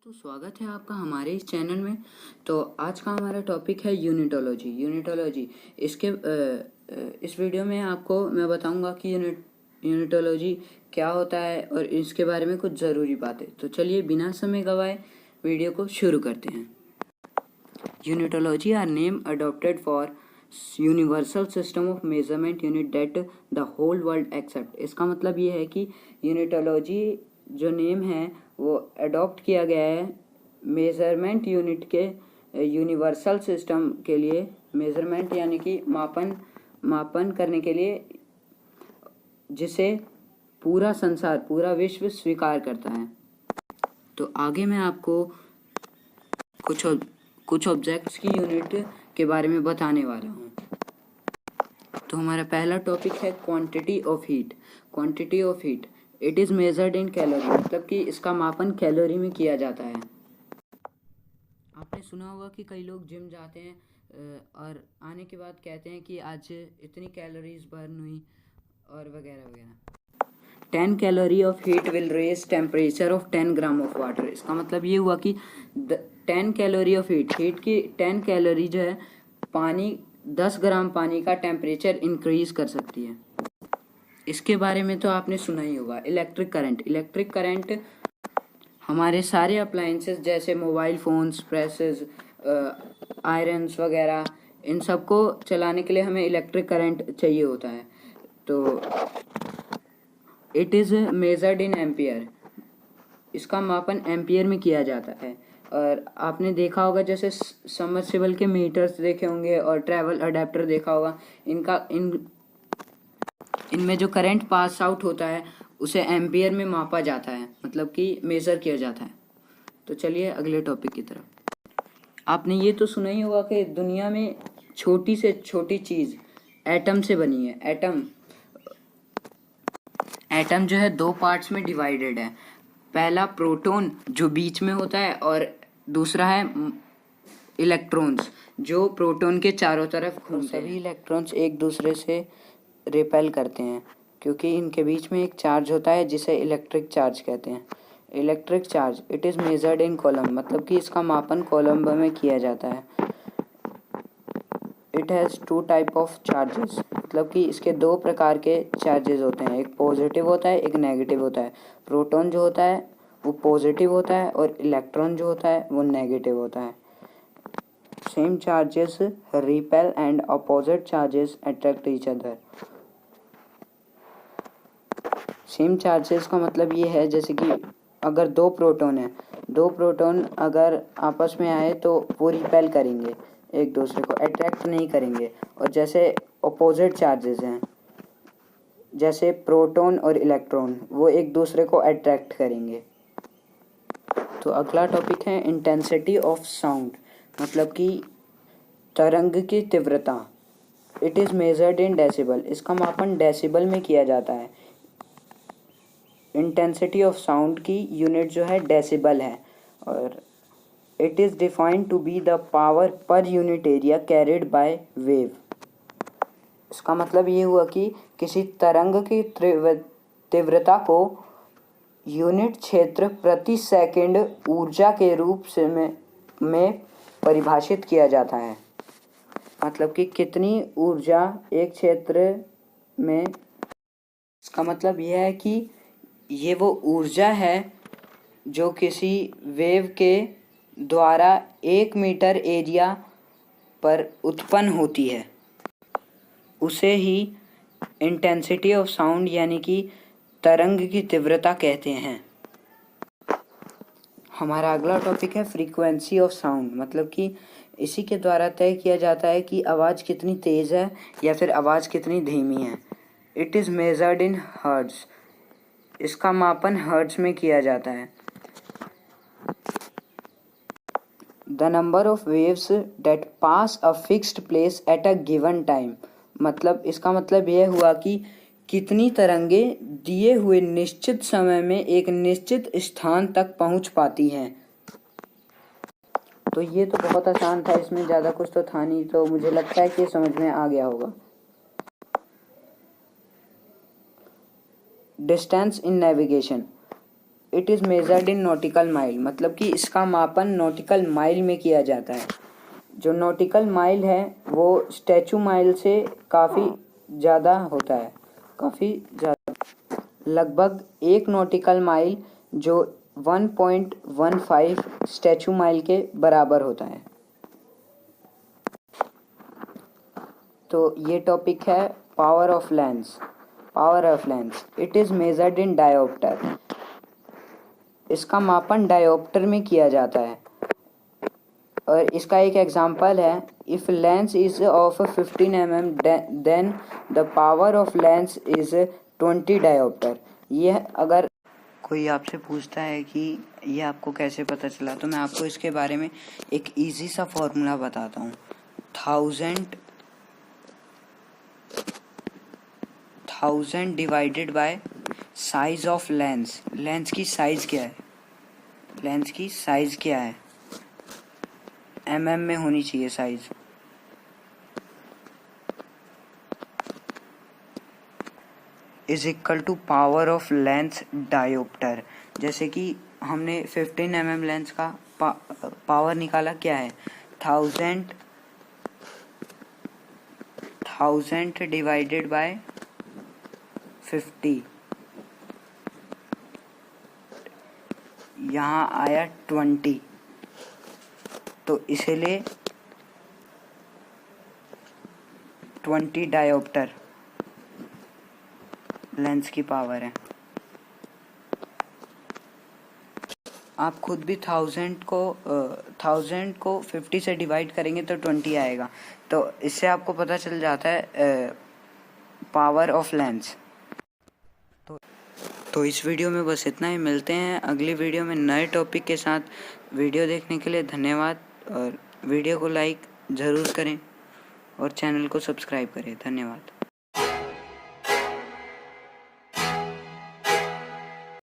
तो स्वागत है आपका हमारे इस चैनल में। तो आज का हमारा टॉपिक है यूनिटोलॉजी। इस वीडियो में आपको मैं बताऊंगा कि यूनिटोलॉजी क्या होता है और इसके बारे में कुछ ज़रूरी बातें। तो चलिए बिना समय गवाए वीडियो को शुरू करते हैं। Unitology are name adopted for universal system of measurement unit that the whole world accept. इसका मतलब ये है कि यूनिटोलॉजी जो नेम है वो अडॉप्ट किया गया है मेज़रमेंट यूनिट के यूनिवर्सल सिस्टम के लिए, मेज़रमेंट यानी कि मापन करने के लिए, जिसे पूरा संसार, पूरा विश्व स्वीकार करता है। तो आगे मैं आपको कुछ ऑब्जेक्ट्स की यूनिट के बारे में बताने वाला हूँ। तो हमारा पहला टॉपिक है quantity of heat. It is measured in calorie, मतलब कि इसका मापन कैलोरी में किया जाता है। आपने सुना होगा कि कई लोग जिम जाते हैं और आने के बाद कहते हैं कि आज इतनी कैलोरीज बर्न हुई और वगैरह वगैरह। 10 calorie of heat will raise temperature of 10 gram of water. इसका मतलब ये हुआ कि 10 कैलोरी ऑफ हीट की 10 कैलोरी जो है पानी, 10 ग्राम पानी का टेम्परेचर इंक्रीज कर सकती है। इसके बारे में तो आपने सुना ही होगा। इलेक्ट्रिक करंट हमारे सारे अप्लायंसेस जैसे मोबाइल फ़ोन्स, प्रेसेस, आयरन्स वगैरह, इन सब को चलाने के लिए हमें इलेक्ट्रिक करंट चाहिए होता है। तो it is measured in ampere. इसका मापन एम्पियर में किया जाता है। और आपने देखा होगा जैसे सबमर्सिबल के मीटर्स देखे होंगे और ट्रैवल अडेप्टर देखा होगा। इनमें जो करंट पास आउट होता है उसे एम्पियर में मापा जाता है, मतलब कि मेज़र किया जाता है। तो चलिए अगले टॉपिक की तरफ। आपने ये तो सुना ही होगा कि दुनिया में छोटी से छोटी चीज़ एटम से बनी है। एटम जो है 2 पार्ट्स में डिवाइडेड है। पहला प्रोटॉन जो बीच में होता है और दूसरा है इलेक्ट्रॉन्स जो प्रोटॉन के चारों तरफ घूमते हैं। सभी इलेक्ट्रॉन्स एक दूसरे से रिपेल करते हैं क्योंकि इनके बीच में एक चार्ज होता है जिसे इलेक्ट्रिक चार्ज कहते हैं। Electric charge it is measured in column, मतलब कि इसका मापन कॉलम में किया जाता है। It has 2 type of charges, मतलब कि इसके 2 प्रकार के चार्जेस होते हैं। एक पॉजिटिव होता है, एक नेगेटिव होता है। प्रोटॉन जो होता है वो पॉजिटिव होता है और इलेक्ट्रॉन जो होता है वो नेगेटिव होता है। Same charges repel and opposite charges attract each other. Same charges का मतलब ये है जैसे कि अगर 2 प्रोटॉन हैं, 2 प्रोटॉन अगर आपस में आए तो वो रिपेल करेंगे, एक दूसरे को अट्रैक्ट नहीं करेंगे। और जैसे अपोजिट चार्जेस हैं, जैसे प्रोटॉन और इलेक्ट्रॉन, वो एक दूसरे को अट्रैक्ट करेंगे। तो अगला टॉपिक है इंटेंसिटी ऑफ साउंड, मतलब कि तरंग की तीव्रता। It is measured in decibel. इसका मापन डेसिबल में किया जाता है। इंटेंसिटी ऑफ साउंड की यूनिट जो है डेसिबल है और it is defined to be the power per unit area carried by wave. इसका मतलब ये हुआ कि किसी तरंग की तीव्रता को यूनिट क्षेत्र प्रति सेकंड ऊर्जा के रूप से में परिभाषित किया जाता है। मतलब कि कितनी ऊर्जा एक क्षेत्र में, इसका मतलब यह है कि ये वो ऊर्जा है जो किसी वेव के द्वारा 1 मीटर एरिया पर उत्पन्न होती है, उसे ही इंटेंसिटी ऑफ साउंड यानी कि तरंग की तीव्रता कहते हैं। हमारा अगला टॉपिक है फ्रीक्वेंसी ऑफ साउंड, मतलब कि इसी के द्वारा तय किया जाता है कि आवाज़ कितनी तेज़ है या फिर आवाज़ कितनी धीमी है। It is measured in hertz. इसका मापन हर्ट्ज़ में किया जाता है। The number of waves that pass a fixed place at a given time, मतलब इसका मतलब यह हुआ कि कितनी तरंगें दिए हुए निश्चित समय में एक निश्चित स्थान तक पहुंच पाती हैं। तो ये तो बहुत आसान था, इसमें ज़्यादा कुछ तो था नहीं, तो मुझे लगता है कि समझ में आ गया होगा। Distance in navigation it is measured in nautical mile, मतलब कि इसका मापन नॉटिकल माइल में किया जाता है। जो नॉटिकल माइल है वो स्टैचू माइल से काफ़ी ज़्यादा होता है, काफ़ी ज़्यादा। लगभग 1 नॉटिकल माइल जो 1.15 स्टैचू माइल के बराबर होता है। तो ये टॉपिक है power of lens. Power of lens, it is measured in dioptre. इसका मापन डायोप्टर में किया जाता है। और इसका एक एग्जांपल है, if lens is of 15 mm then the power of lens is 20 dioptre. यह अगर कोई आपसे पूछता है कि ये आपको कैसे पता चला, तो मैं आपको इसके बारे में एक इजी सा फॉर्मूला बताता हूँ। 1000 divided by size of lens. Lens की साइज क्या है? लेंस की साइज क्या है? में होनी चाहिए size. Is equal to power of lens dioptre. जैसे कि हमने 15 mm लेंस का पावर निकाला, क्या है? 1000 डिवाइडेड बाय 50, यहाँ आया 20, तो इसीलिए 20 डायोप्टर लेंस की पावर है। आप खुद भी 1000 को 50 से डिवाइड करेंगे तो 20 आएगा। तो इससे आपको पता चल जाता है पावर ऑफ लेंस। तो इस वीडियो में बस इतना ही। मिलते हैं अगली वीडियो में नए टॉपिक के साथ। वीडियो देखने के लिए धन्यवाद, और वीडियो को लाइक ज़रूर करें और चैनल को सब्सक्राइब करें। धन्यवाद।